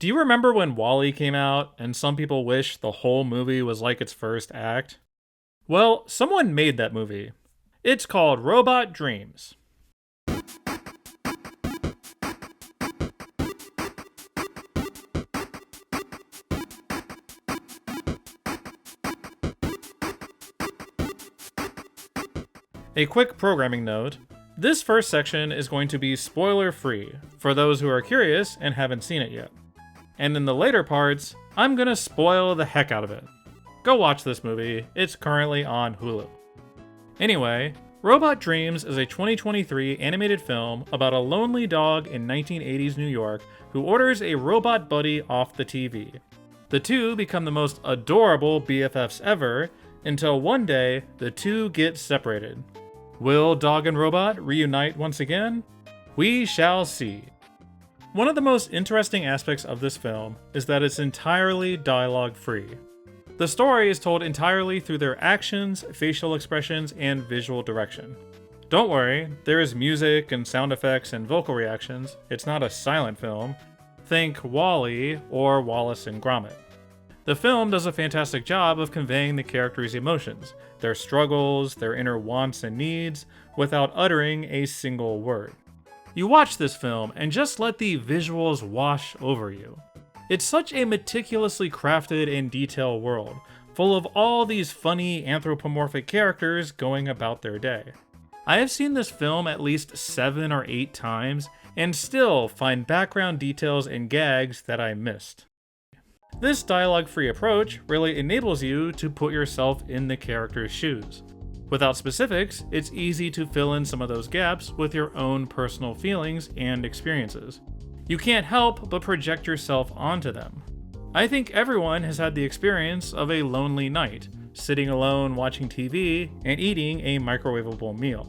Do you remember when Wall-E came out and some people wish the whole movie was like its first act? Well, someone made that movie. It's called Robot Dreams. A quick programming note. This first section is going to be spoiler-free for those who are curious and haven't seen it yet. And in the later parts, I'm gonna spoil the heck out of it. Go watch this movie, it's currently on Hulu. Anyway, Robot Dreams is a 2023 animated film about a lonely dog in 1980s New York who orders a robot buddy off the TV. The two become the most adorable BFFs ever until one day the two get separated. Will dog and robot reunite once again? We shall see. One of the most interesting aspects of this film is that it's entirely dialogue-free. The story is told entirely through their actions, facial expressions, and visual direction. Don't worry, there is music and sound effects and vocal reactions. It's not a silent film. Think Wall-E or Wallace and Gromit. The film does a fantastic job of conveying the characters' emotions, their struggles, their inner wants and needs, without uttering a single word. You watch this film and just let the visuals wash over you. It's such a meticulously crafted and detailed world, full of all these funny anthropomorphic characters going about their day. I have seen this film at least 7 or 8 times, and still find background details and gags that I missed. This dialogue-free approach really enables you to put yourself in the character's shoes. Without specifics, it's easy to fill in some of those gaps with your own personal feelings and experiences. You can't help but project yourself onto them. I think everyone has had the experience of a lonely night, sitting alone watching TV and eating a microwavable meal.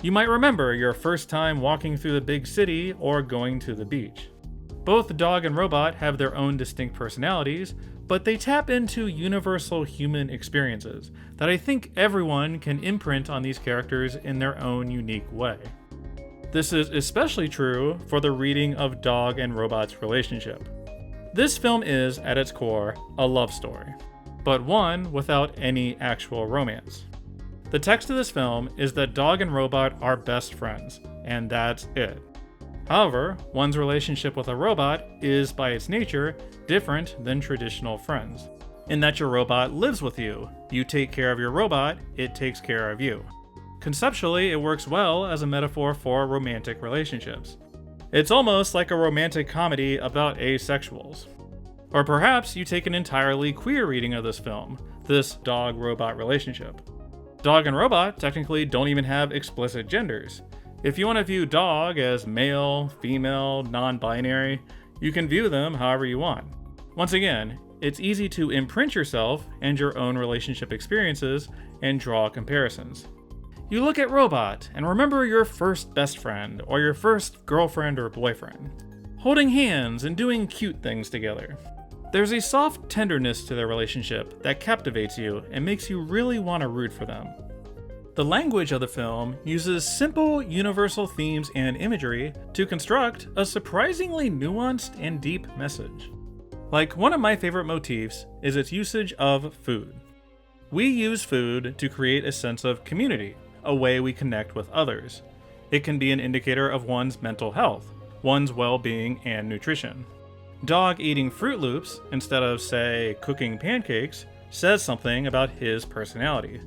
You might remember your first time walking through the big city or going to the beach. Both dog and robot have their own distinct personalities, but they tap into universal human experiences that I think everyone can imprint on these characters in their own unique way. This is especially true for the reading of dog and robot's relationship. This film is, at its core, a love story, but one without any actual romance. The text of this film is that dog and robot are best friends, and that's it. However, one's relationship with a robot is, by its nature, different than traditional friends, in that your robot lives with you. You take care of your robot, it takes care of you. Conceptually, it works well as a metaphor for romantic relationships. It's almost like a romantic comedy about asexuals. Or perhaps you take an entirely queer reading of this film, this dog-robot relationship. Dog and robot technically don't even have explicit genders. If you want to view dog as male, female, non-binary, you can view them however you want. Once again, it's easy to imprint yourself and your own relationship experiences and draw comparisons. You look at robot and remember your first best friend or your first girlfriend or boyfriend, holding hands and doing cute things together. There's a soft tenderness to their relationship that captivates you and makes you really want to root for them. The language of the film uses simple, universal themes and imagery to construct a surprisingly nuanced and deep message. Like, one of my favorite motifs is its usage of food. We use food to create a sense of community, a way we connect with others. It can be an indicator of one's mental health, one's well-being and nutrition. Dog eating Fruit Loops, instead of, say, cooking pancakes, says something about his personality.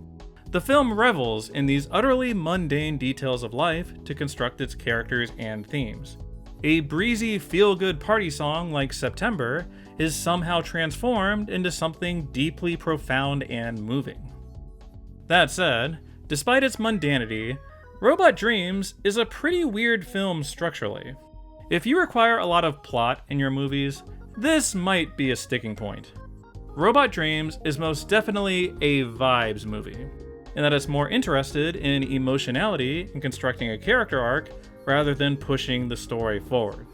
The film revels in these utterly mundane details of life to construct its characters and themes. A breezy, feel-good party song like September is somehow transformed into something deeply profound and moving. That said, despite its mundanity, Robot Dreams is a pretty weird film structurally. If you require a lot of plot in your movies, this might be a sticking point. Robot Dreams is most definitely a vibes movie, in that it's more interested in emotionality and constructing a character arc rather than pushing the story forward.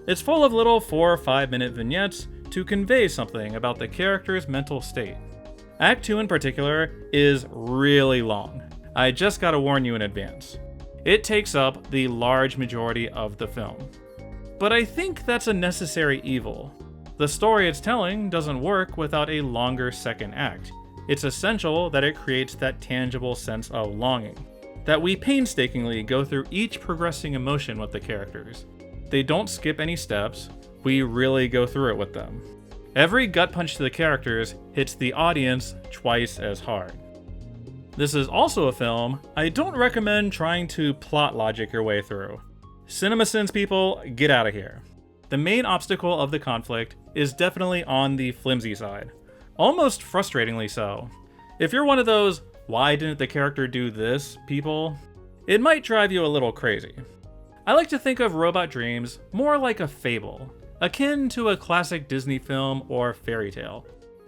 It's full of little 4 or 5 minute vignettes to convey something about the character's mental state. Act 2 in particular is really long. I just gotta warn you in advance. It takes up the large majority of the film. But I think that's a necessary evil. The story it's telling doesn't work without a longer second act. It's essential that it creates that tangible sense of longing, that we painstakingly go through each progressing emotion with the characters. They don't skip any steps, we really go through it with them. Every gut punch to the characters hits the audience twice as hard. This is also a film I don't recommend trying to plot logic your way through. CinemaSins people, get out of here. The main obstacle of the conflict is definitely on the flimsy side. Almost frustratingly so. If you're one of those, why didn't the character do this people, it might drive you a little crazy. I like to think of Robot Dreams more like a fable, akin to a classic Disney film or fairy tale.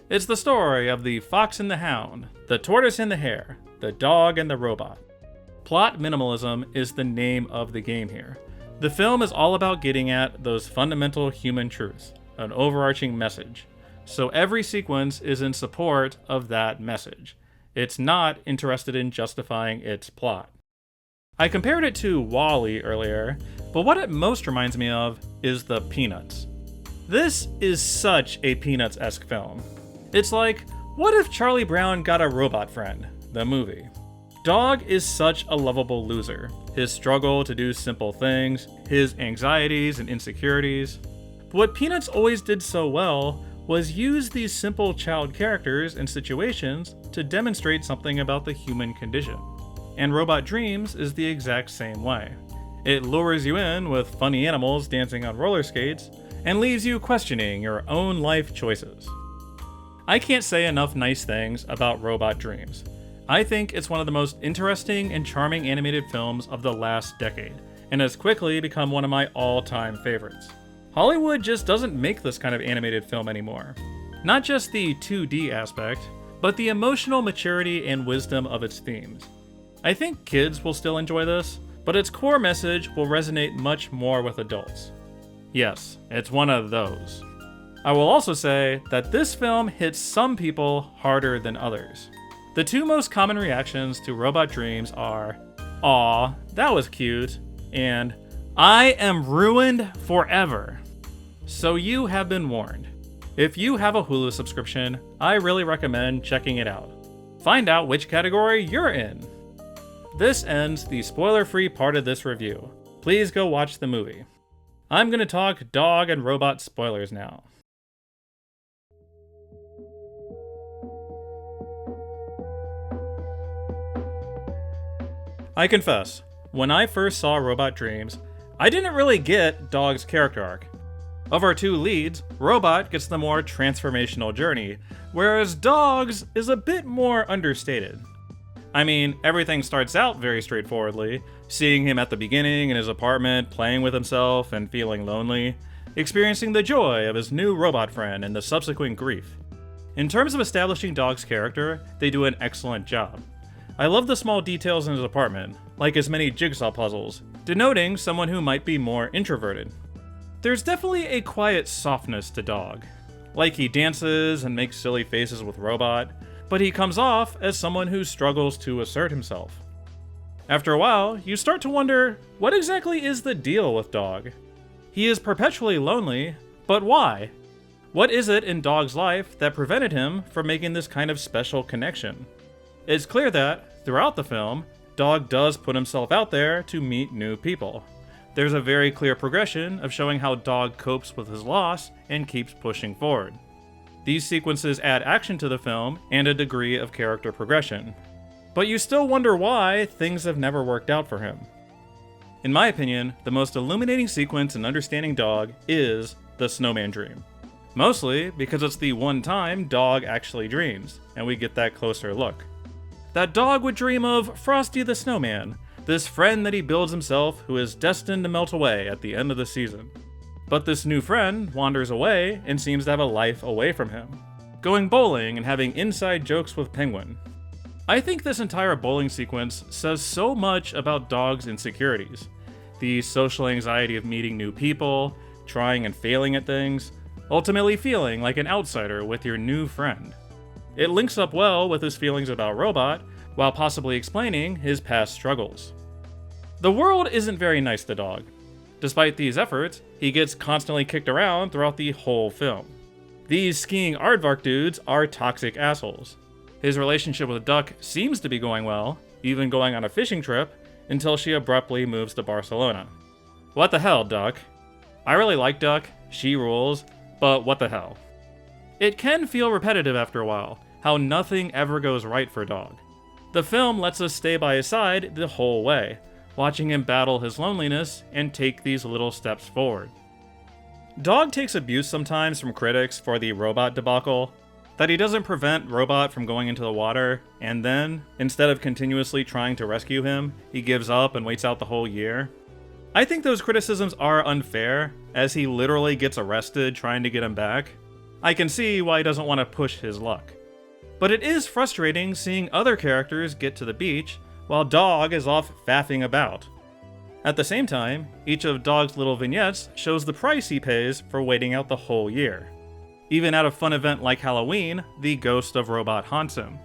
It's the story of the fox and the hound, the tortoise and the hare, the dog and the robot. Plot minimalism is the name of the game here. The film is all about getting at those fundamental human truths, an overarching message. So every sequence is in support of that message. It's not interested in justifying its plot. I compared it to WALL-E earlier, but what it most reminds me of is the Peanuts. This is such a Peanuts-esque film. It's like, what if Charlie Brown got a robot friend? The movie. Dog is such a lovable loser. His struggle to do simple things, his anxieties and insecurities. But what Peanuts always did so well was use these simple child characters and situations to demonstrate something about the human condition. And Robot Dreams is the exact same way. It lures you in with funny animals dancing on roller skates and leaves you questioning your own life choices. I can't say enough nice things about Robot Dreams. I think it's one of the most interesting and charming animated films of the last decade, and has quickly become one of my all-time favorites. Hollywood just doesn't make this kind of animated film anymore. Not just the 2D aspect, but the emotional maturity and wisdom of its themes. I think kids will still enjoy this, but its core message will resonate much more with adults. Yes, it's one of those. I will also say that this film hits some people harder than others. The two most common reactions to Robot Dreams are, "Aw, that was cute," and "I am ruined forever." So you have been warned. If you have a Hulu subscription, I really recommend checking it out. Find out which category you're in. This ends the spoiler-free part of this review. Please go watch the movie. I'm gonna talk dog and robot spoilers now. I confess, when I first saw Robot Dreams, I didn't really get Dog's character arc. Of our two leads, Robot gets the more transformational journey, whereas Dog's is a bit more understated. I mean, everything starts out very straightforwardly, seeing him at the beginning in his apartment, playing with himself and feeling lonely, experiencing the joy of his new robot friend and the subsequent grief. In terms of establishing Dog's character, they do an excellent job. I love the small details in his apartment, like his many jigsaw puzzles, denoting someone who might be more introverted. There's definitely a quiet softness to Dog. Like he dances and makes silly faces with Robot, but he comes off as someone who struggles to assert himself. After a while, you start to wonder, what exactly is the deal with Dog? He is perpetually lonely, but why? What is it in Dog's life that prevented him from making this kind of special connection? It's clear that, throughout the film, Dog does put himself out there to meet new people. There's a very clear progression of showing how Dog copes with his loss and keeps pushing forward. These sequences add action to the film and a degree of character progression. But you still wonder why things have never worked out for him. In my opinion, the most illuminating sequence in understanding Dog is the snowman dream. Mostly because it's the one time Dog actually dreams, and we get that closer look. That Dog would dream of Frosty the Snowman, this friend that he builds himself who is destined to melt away at the end of the season. But this new friend wanders away and seems to have a life away from him, going bowling and having inside jokes with Penguin. I think this entire bowling sequence says so much about Dog's insecurities. The social anxiety of meeting new people, trying and failing at things, ultimately feeling like an outsider with your new friend. It links up well with his feelings about Robot, while possibly explaining his past struggles. The world isn't very nice to Dog. Despite these efforts, he gets constantly kicked around throughout the whole film. These skiing aardvark dudes are toxic assholes. His relationship with Duck seems to be going well, even going on a fishing trip, until she abruptly moves to Barcelona. What the hell, Duck? I really like Duck, she rules, but what the hell? It can feel repetitive after a while, how nothing ever goes right for Dog. The film lets us stay by his side the whole way, watching him battle his loneliness and take these little steps forward. Dog takes abuse sometimes from critics for the robot debacle, that he doesn't prevent Robot from going into the water, and then, instead of continuously trying to rescue him, he gives up and waits out the whole year. I think those criticisms are unfair, as he literally gets arrested trying to get him back. I can see why he doesn't want to push his luck. But it is frustrating seeing other characters get to the beach while Dog is off faffing about. At the same time, each of Dog's little vignettes shows the price he pays for waiting out the whole year. Even at a fun event like Halloween, the ghost of Robot haunts him.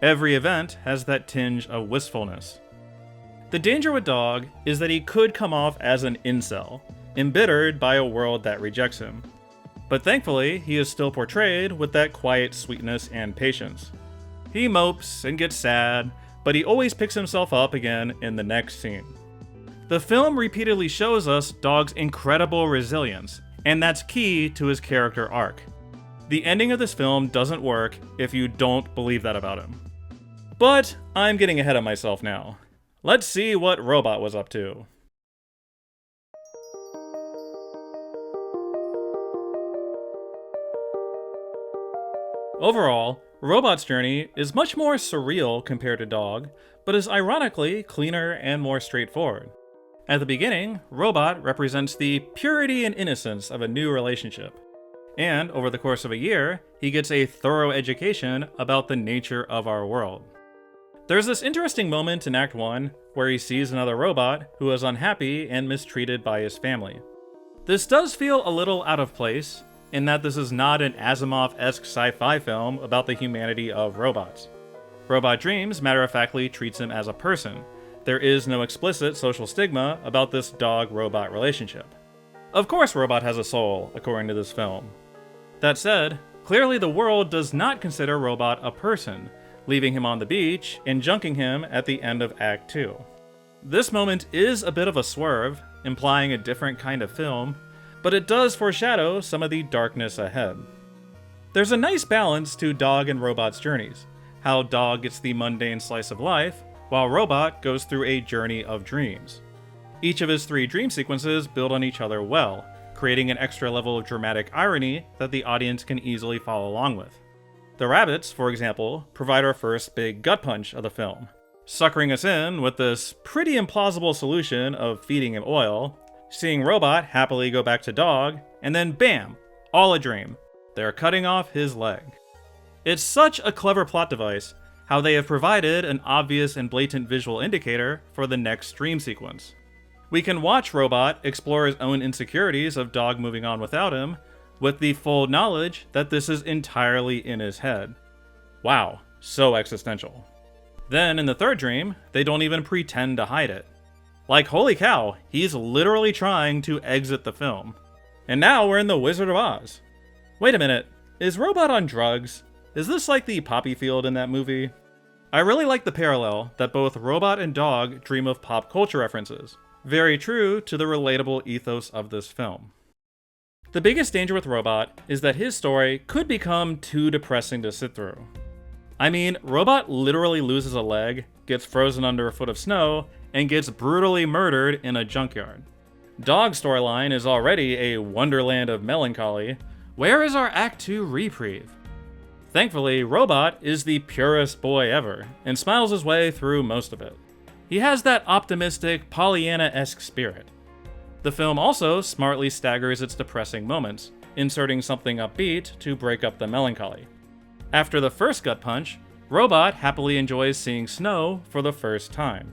Every event has that tinge of wistfulness. The danger with Dog is that he could come off as an incel, embittered by a world that rejects him. But thankfully, he is still portrayed with that quiet sweetness and patience. He mopes and gets sad, but he always picks himself up again in the next scene. The film repeatedly shows us Dog's incredible resilience, and that's key to his character arc. The ending of this film doesn't work if you don't believe that about him. But I'm getting ahead of myself now. Let's see what Robot was up to. Overall, Robot's journey is much more surreal compared to Dog, but is ironically cleaner and more straightforward. At the beginning, Robot represents the purity and innocence of a new relationship. And over the course of a year, he gets a thorough education about the nature of our world. There's this interesting moment in Act 1 where he sees another robot who is unhappy and mistreated by his family. This does feel a little out of place, in that this is not an Asimov-esque sci-fi film about the humanity of robots. Robot Dreams matter-of-factly treats him as a person. There is no explicit social stigma about this dog-robot relationship. Of course Robot has a soul, according to this film. That said, clearly the world does not consider Robot a person, leaving him on the beach and junking him at the end of Act 2. This moment is a bit of a swerve, implying a different kind of film, but it does foreshadow some of the darkness ahead. There's a nice balance to Dog and Robot's journeys, how Dog gets the mundane slice of life, while Robot goes through a journey of dreams. Each of his 3 dream sequences build on each other well, creating an extra level of dramatic irony that the audience can easily follow along with. The rabbits, for example, provide our first big gut punch of the film, suckering us in with this pretty implausible solution of feeding him oil, seeing Robot happily go back to Dog, and then bam, all a dream. They're cutting off his leg. It's such a clever plot device, how they have provided an obvious and blatant visual indicator for the next dream sequence. We can watch Robot explore his own insecurities of Dog moving on without him, with the full knowledge that this is entirely in his head. Wow, so existential. Then, in the third dream, they don't even pretend to hide it. Like, holy cow, he's literally trying to exit the film. And now we're in The Wizard of Oz. Wait a minute, is Robot on drugs? Is this like the poppy field in that movie? I really like the parallel that both Robot and Dog dream of pop culture references. Very true to the relatable ethos of this film. The biggest danger with Robot is that his story could become too depressing to sit through. I mean, Robot literally loses a leg, gets frozen under a foot of snow, and gets brutally murdered in a junkyard. Dog's storyline is already a wonderland of melancholy. Where is our Act 2 reprieve? Thankfully, Robot is the purest boy ever, and smiles his way through most of it. He has that optimistic, Pollyanna-esque spirit. The film also smartly staggers its depressing moments, inserting something upbeat to break up the melancholy. After the first gut punch, Robot happily enjoys seeing snow for the first time.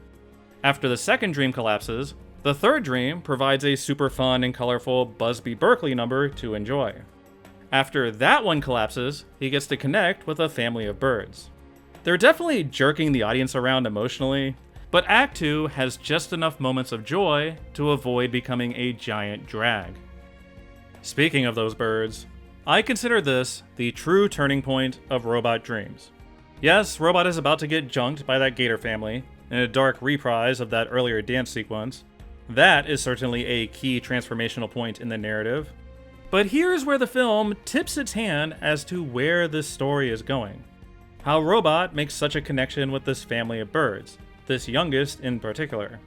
After the second dream collapses, the third dream provides a super fun and colorful Busby Berkeley number to enjoy. After that one collapses, he gets to connect with a family of birds. They're definitely jerking the audience around emotionally, but Act 2 has just enough moments of joy to avoid becoming a giant drag. Speaking of those birds, I consider this the true turning point of Robot Dreams. Yes, Robot is about to get junked by that gator family in a dark reprise of that earlier dance sequence. That is certainly a key transformational point in the narrative. But here's where the film tips its hand as to where this story is going. How Robot makes such a connection with this family of birds, this youngest in particular.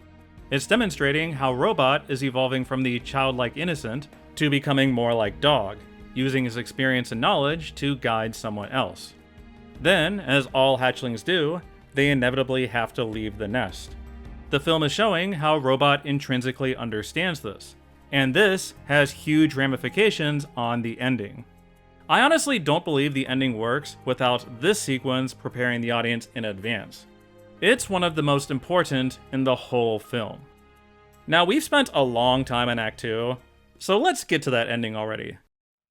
It's demonstrating how Robot is evolving from the childlike innocent to becoming more like Dog, using his experience and knowledge to guide someone else. Then, as all hatchlings do, they inevitably have to leave the nest. The film is showing how Robot intrinsically understands this, and this has huge ramifications on the ending. I honestly don't believe the ending works without this sequence preparing the audience in advance. It's one of the most important in the whole film. Now, we've spent a long time in Act 2, so let's get to that ending already.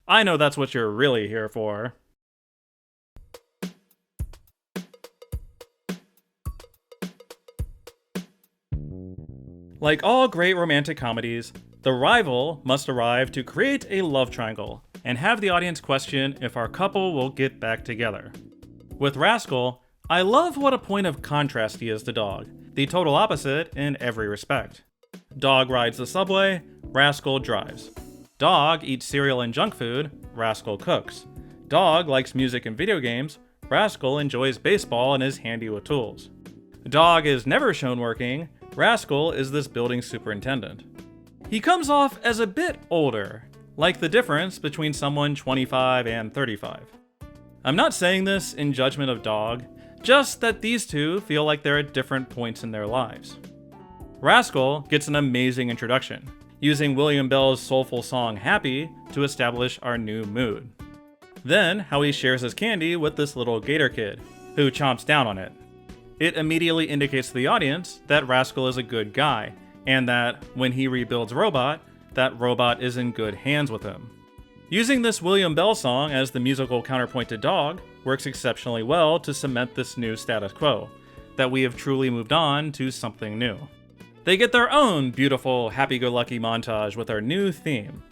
I know that's what you're really here for. Like all great romantic comedies, the rival must arrive to create a love triangle and have the audience question if our couple will get back together. With Rascal, I love what a point of contrast he is to Dog, the total opposite in every respect. Dog rides the subway, Rascal drives. Dog eats cereal and junk food, Rascal cooks. Dog likes music and video games, Rascal enjoys baseball and is handy with tools. Dog is never shown working, Rascal is this building superintendent. He comes off as a bit older, like the difference between someone 25 and 35. I'm not saying this in judgment of Dog, just that these two feel like they're at different points in their lives. Rascal gets an amazing introduction, using William Bell's soulful song Happy to establish our new mood. Then, how he shares his candy with this little gator kid, who chomps down on it. It immediately indicates to the audience that Rascal is a good guy, and that when he rebuilds Robot, that Robot is in good hands with him. Using this William Bell song as the musical counterpoint to Dog works exceptionally well to cement this new status quo, that we have truly moved on to something new. They get their own beautiful happy-go-lucky montage with our new theme.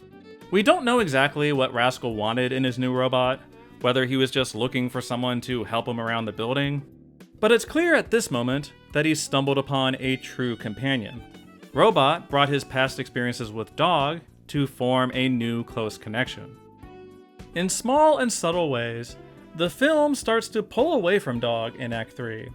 We don't know exactly what Rascal wanted in his new robot, whether he was just looking for someone to help him around the building, but it's clear at this moment that he's stumbled upon a true companion. Robot brought his past experiences with Dog to form a new close connection. In small and subtle ways, the film starts to pull away from Dog in Act 3.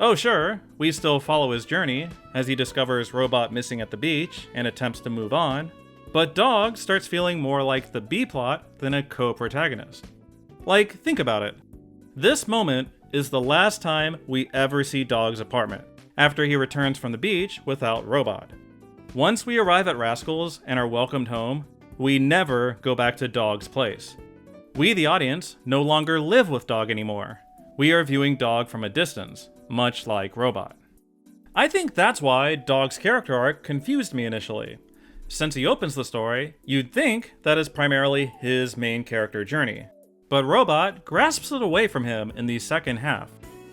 Oh sure, we still follow his journey as he discovers Robot missing at the beach and attempts to move on, but Dog starts feeling more like the B-plot than a co-protagonist. Like, think about it. This moment is the last time we ever see Dog's apartment, after he returns from the beach without Robot. Once we arrive at Rascal's and are welcomed home, we never go back to Dog's place. We, the audience, no longer live with Dog anymore. We are viewing Dog from a distance, much like Robot. I think that's why Dog's character arc confused me initially. Since he opens the story, you'd think that is primarily his main character journey. But Robot grasps it away from him in the second half.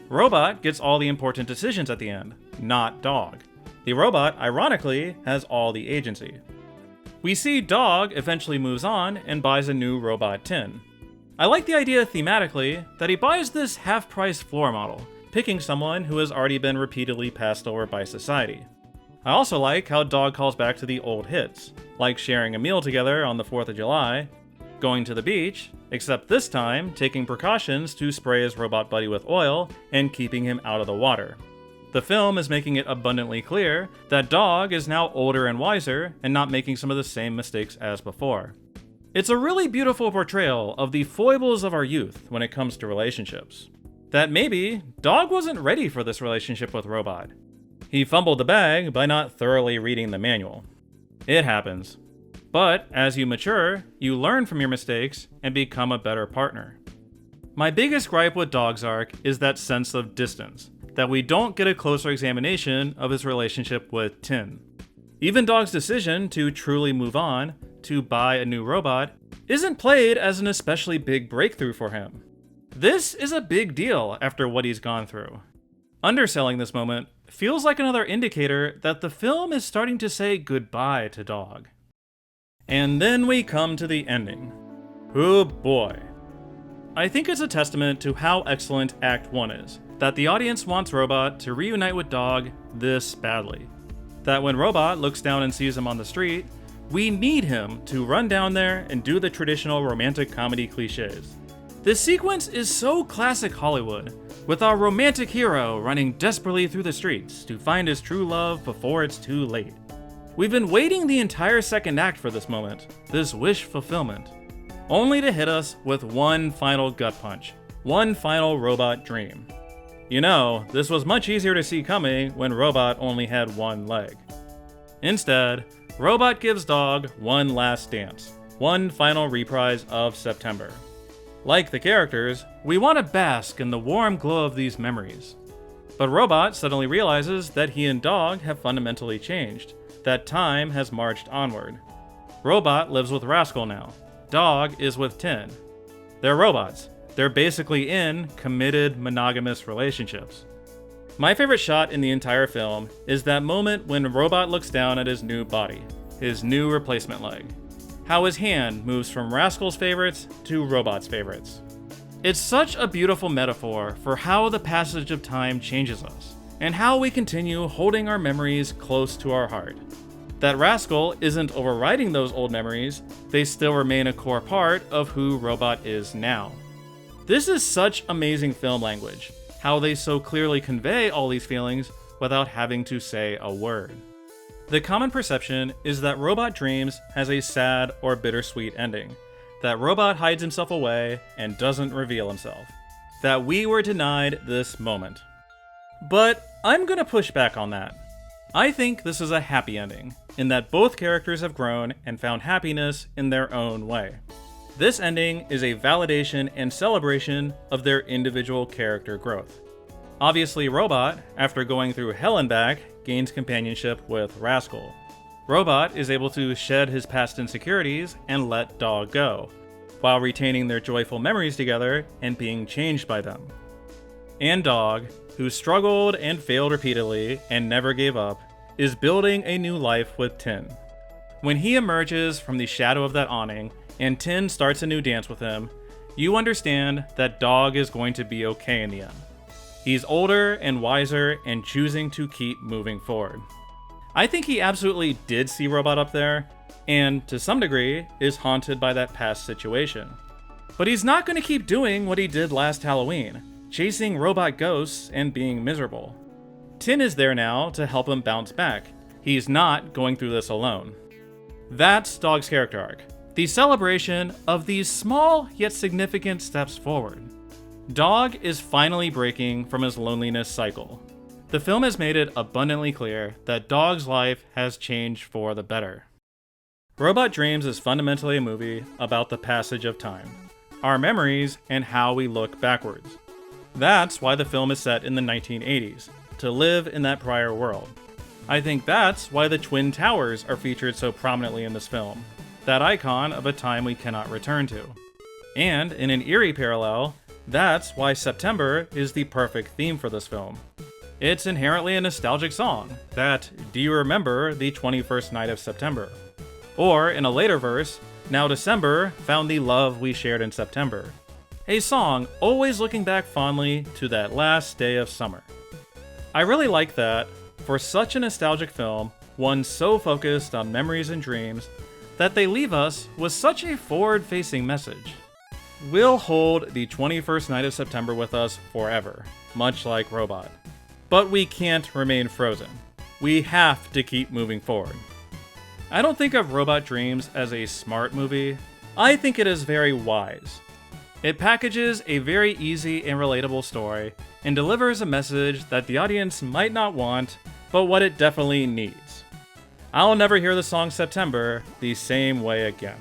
Robot gets all the important decisions at the end, not Dog. The robot, ironically, has all the agency. We see Dog eventually moves on and buys a new robot tin. I like the idea thematically that he buys this half-price floor model, picking someone who has already been repeatedly passed over by society. I also like how Dog calls back to the old hits, like sharing a meal together on the 4th of July, going to the beach, except this time taking precautions to spray his robot buddy with oil and keeping him out of the water. The film is making it abundantly clear that Dog is now older and wiser and not making some of the same mistakes as before. It's a really beautiful portrayal of the foibles of our youth when it comes to relationships. That maybe Dog wasn't ready for this relationship with Robot. He fumbled the bag by not thoroughly reading the manual. It happens. But as you mature, you learn from your mistakes and become a better partner. My biggest gripe with Dog's arc is that sense of distance, that we don't get a closer examination of his relationship with Tin. Even Dog's decision to truly move on, to buy a new robot, isn't played as an especially big breakthrough for him. This is a big deal after what he's gone through. Underselling this moment feels like another indicator that the film is starting to say goodbye to Dog. And then we come to the ending. Oh boy. I think it's a testament to how excellent Act 1 is, that the audience wants Robot to reunite with Dog this badly. That when Robot looks down and sees him on the street, we need him to run down there and do the traditional romantic comedy cliches. This sequence is so classic Hollywood, with our romantic hero running desperately through the streets to find his true love before it's too late. We've been waiting the entire second act for this moment, this wish fulfillment, only to hit us with one final gut punch, one final Robot dream. You know, this was much easier to see coming when Robot only had one leg. Instead, Robot gives Dog one last dance, one final reprise of September. Like the characters, we want to bask in the warm glow of these memories. But Robot suddenly realizes that he and Dog have fundamentally changed, that time has marched onward. Robot lives with Rascal now. Dog is with Tin. They're robots. They're basically in committed monogamous relationships. My favorite shot in the entire film is that moment when Robot looks down at his new body, his new replacement leg. How his hand moves from Rascal's favorites to Robot's favorites. It's such a beautiful metaphor for how the passage of time changes us, and how we continue holding our memories close to our heart. That Rascal isn't overriding those old memories, they still remain a core part of who Robot is now. This is such amazing film language, how they so clearly convey all these feelings without having to say a word. The common perception is that Robot Dreams has a sad or bittersweet ending, that Robot hides himself away and doesn't reveal himself, that we were denied this moment. But I'm gonna push back on that. I think this is a happy ending, in that both characters have grown and found happiness in their own way. This ending is a validation and celebration of their individual character growth. Obviously, Robot, after going through hell and back, gains companionship with Rascal. Robot is able to shed his past insecurities and let Dog go, while retaining their joyful memories together and being changed by them. And Dog, who struggled and failed repeatedly and never gave up, is building a new life with Tin. When he emerges from the shadow of that awning and Tin starts a new dance with him, you understand that Dog is going to be okay in the end. He's older and wiser and choosing to keep moving forward. I think he absolutely did see Robot up there, and to some degree is haunted by that past situation. But he's not going to keep doing what he did last Halloween, chasing robot ghosts and being miserable. Tin is there now to help him bounce back. He's not going through this alone. That's Dog's character arc, the celebration of these small yet significant steps forward. Dog is finally breaking from his loneliness cycle. The film has made it abundantly clear that Dog's life has changed for the better. Robot Dreams is fundamentally a movie about the passage of time, our memories, and how we look backwards. That's why the film is set in the 1980s, to live in that prior world. I think that's why the Twin Towers are featured so prominently in this film, that icon of a time we cannot return to. And in an eerie parallel, that's why September is the perfect theme for this film. It's inherently a nostalgic song, that "Do you remember the 21st night of September?" Or, in a later verse, "Now December found the love we shared in September." A song always looking back fondly to that last day of summer. I really like that, for such a nostalgic film, one so focused on memories and dreams, that they leave us with such a forward-facing message. We'll hold the 21st night of September with us forever, much like Robot. But we can't remain frozen. We have to keep moving forward. I don't think of Robot Dreams as a smart movie. I think it is very wise. It packages a very easy and relatable story and delivers a message that the audience might not want, but what it definitely needs. I'll never hear the song September the same way again.